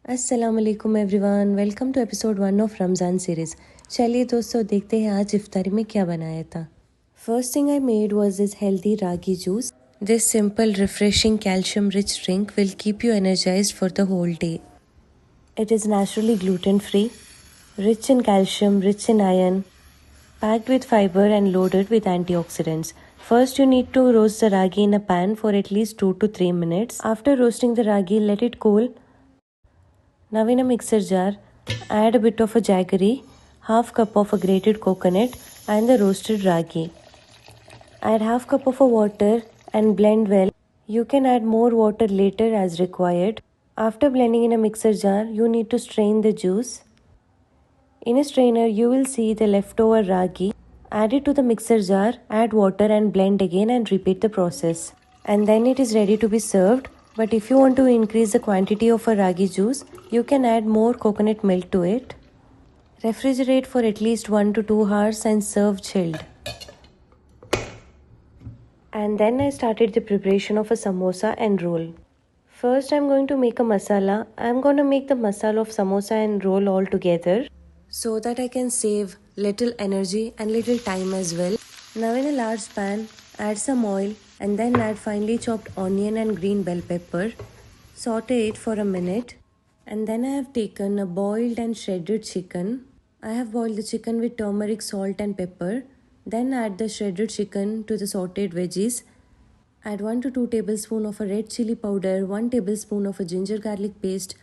अस्सलामुअलैकुम everyone, welcome to episode 1 of Ramzan series. चलिए दोस्तों, देखते हैं आज इफ्तारी में क्या बनाया था। First thing I made was this healthy ragi juice. This simple refreshing calcium rich drink will keep you energized for the whole day. It is naturally gluten free, rich in calcium, rich in iron, packed with fiber and loaded with antioxidants. First, you need to roast the ragi in a pan for at least 2 to 3 minutes. After roasting the ragi, let it cool. Now in a mixer jar, add a bit of a jaggery, half cup of a grated coconut and the roasted ragi. Add half cup of a water and blend well. You can add more water later as required. After blending in a mixer jar, you need to strain the juice. In a strainer, you will see the leftover ragi. Add it to the mixer jar, add water and blend again and repeat the process. And then it is ready to be served. But if you want to increase the quantity of a ragi juice, you can add more coconut milk to it. Refrigerate for at least 1 to 2 hours and serve chilled. And then I started the preparation of a samosa and roll. First I'm going to make a masala. I'm going to make the masala of samosa and roll all together so that I can save little energy and little time as well. Now in a large pan, add some oil and then add finely chopped onion and green bell pepper. Saute it for a minute. And then I have taken a boiled and shredded chicken. I have boiled the chicken with turmeric, salt and pepper. Then add the shredded chicken to the sauteed veggies. Add 1 to 2 tablespoons of a red chili powder, 1 tablespoon of a ginger garlic paste,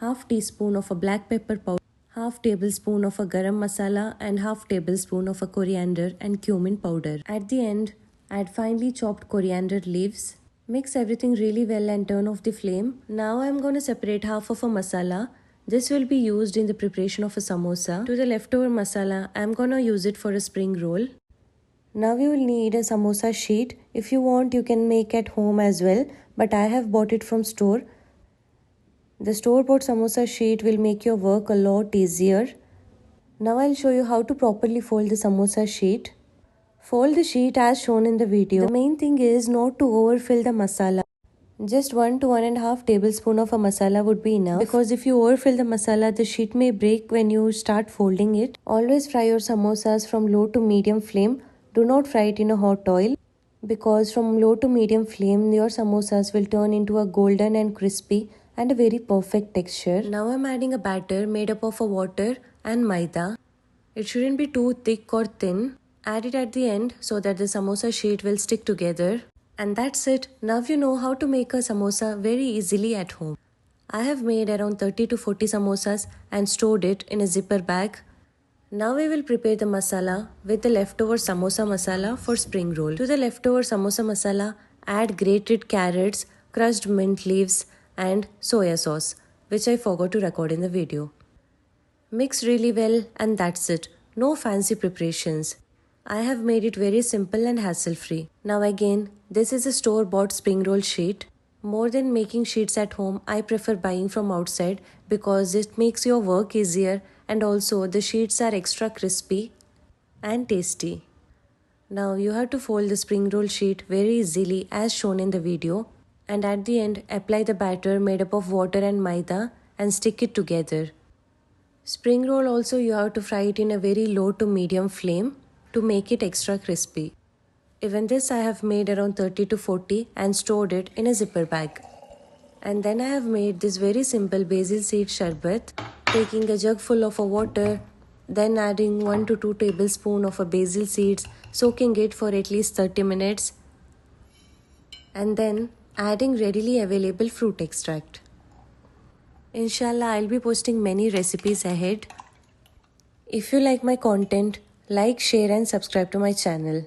half teaspoon of a black pepper powder, half tablespoon of a garam masala and half tablespoon of a coriander and cumin powder. At the end, add finely chopped coriander leaves. Mix everything really well and turn off the flame. Now I am going to separate half of a masala. This will be used in the preparation of a samosa. To the leftover masala, I am going to use it for a spring roll. Now you will need a samosa sheet. If you want, you can make at home as well, but I have bought it from store. The store-bought samosa sheet will make your work a lot easier. Now I'll show you how to properly fold the samosa sheet. Fold the sheet as shown in the video. The main thing is not to overfill the masala. Just 1 to 1.5 tablespoon of a masala would be enough, because if you overfill the masala, the sheet may break when you start folding it. Always fry your samosas from low to medium flame. Do not fry it in a hot oil, because from low to medium flame your samosas will turn into a golden and crispy and a very perfect texture. Now I'm adding a batter made up of a water and maida. It shouldn't be too thick or thin. Add it at the end so that the samosa sheet will stick together. And that's it. Now you know how to make a samosa very easily at home. I have made around 30 to 40 samosas and stored it in a zipper bag. Now we will prepare the masala with the leftover samosa masala for spring roll. To the leftover samosa masala, add grated carrots, crushed mint leaves and soya sauce, which I forgot to record in the video. Mix really well and that's it. No fancy preparations. I have made it very simple and hassle-free. Now again, this is a store-bought spring roll sheet. More than making sheets at home, I prefer buying from outside because it makes your work easier and also the sheets are extra crispy and tasty. Now you have to fold the spring roll sheet very easily as shown in the video, and at the end apply the batter made up of water and maida and stick it together. Spring roll also you have to fry it in a very low to medium flame to make it extra crispy. Even this I have made around 30 to 40 and stored it in a zipper bag. And then I have made this very simple basil seed sharbat, taking a jug full of water, then adding 1 to 2 tablespoons of a basil seeds, soaking it for at least 30 minutes, and then adding readily available fruit extract. Inshallah, I'll be posting many recipes ahead. If you like my content, like, share and subscribe to my channel.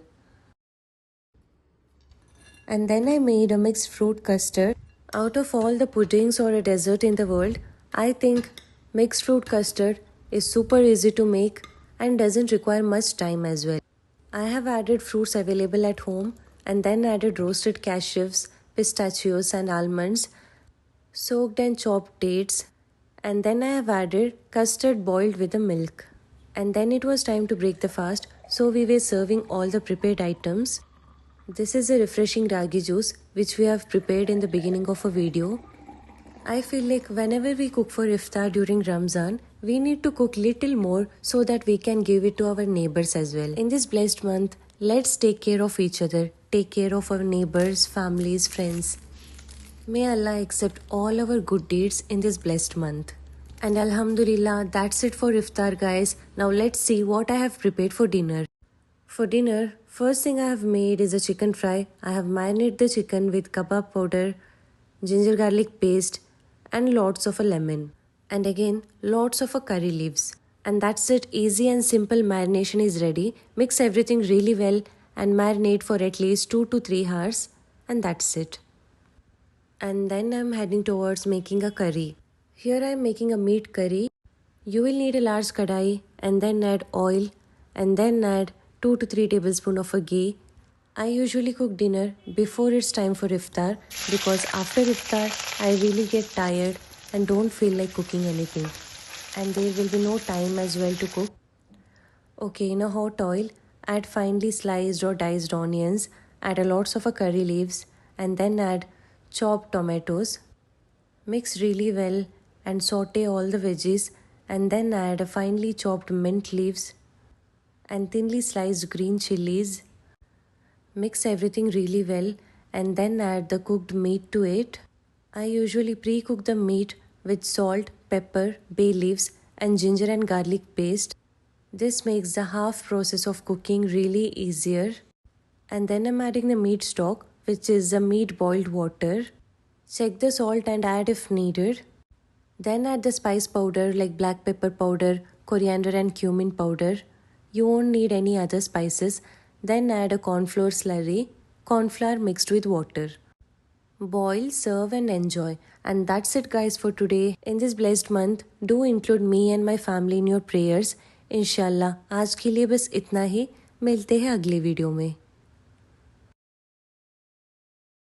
And then I made a mixed fruit custard. Out of all the puddings or a dessert in the world, I think mixed fruit custard is super easy to make and doesn't require much time as well. I have added fruits available at home and then added roasted cashews, pistachios and almonds, soaked and chopped dates, and then I have added custard boiled with the milk. And then it was time to break the fast, so we were serving all the prepared items. This is a refreshing ragi juice which we have prepared in the beginning of a video. I feel like whenever we cook for iftar during Ramzan, we need to cook little more so that we can give it to our neighbors as well. In this blessed month, let's take care of each other, take care of our neighbors, families, friends. May Allah accept all our good deeds in this blessed month. And Alhamdulillah, that's it for iftar, guys. Now let's see what I have prepared for dinner. For dinner, first thing I have made is a chicken fry. I have marinated the chicken with kebab powder, ginger garlic paste, and lots of a lemon. And again, lots of a curry leaves. And that's it, easy and simple marination is ready. Mix everything really well and marinate for at least 2 to 3 hours. And that's it. And then I'm heading towards making a curry. Here I'm making a meat curry. You will need a large kadai and then add oil and then add 2 to 3 tablespoons of a ghee. I usually cook dinner before it's time for iftar because after iftar I really get tired and don't feel like cooking anything. And there will be no time as well to cook. Okay, in a hot oil, add finely sliced or diced onions, add a lots of a curry leaves and then add chopped tomatoes. Mix really well and saute all the veggies and then add a finely chopped mint leaves and thinly sliced green chilies. Mix everything really well and then add the cooked meat to it. I usually pre-cook the meat with salt, pepper, bay leaves and ginger and garlic paste. This makes the half process of cooking really easier. And then I'm adding the meat stock, which is the meat boiled water. Check the salt and add if needed. Then add the spice powder like black pepper powder, coriander and cumin powder. You won't need any other spices. Then add a corn flour slurry, corn flour mixed with water. Boil, serve and enjoy. And that's it guys for today. In this blessed month, do include me and my family in your prayers. इंशाल्लाह आज के लिए बस इतना ही. मिलते हैं अगले video में.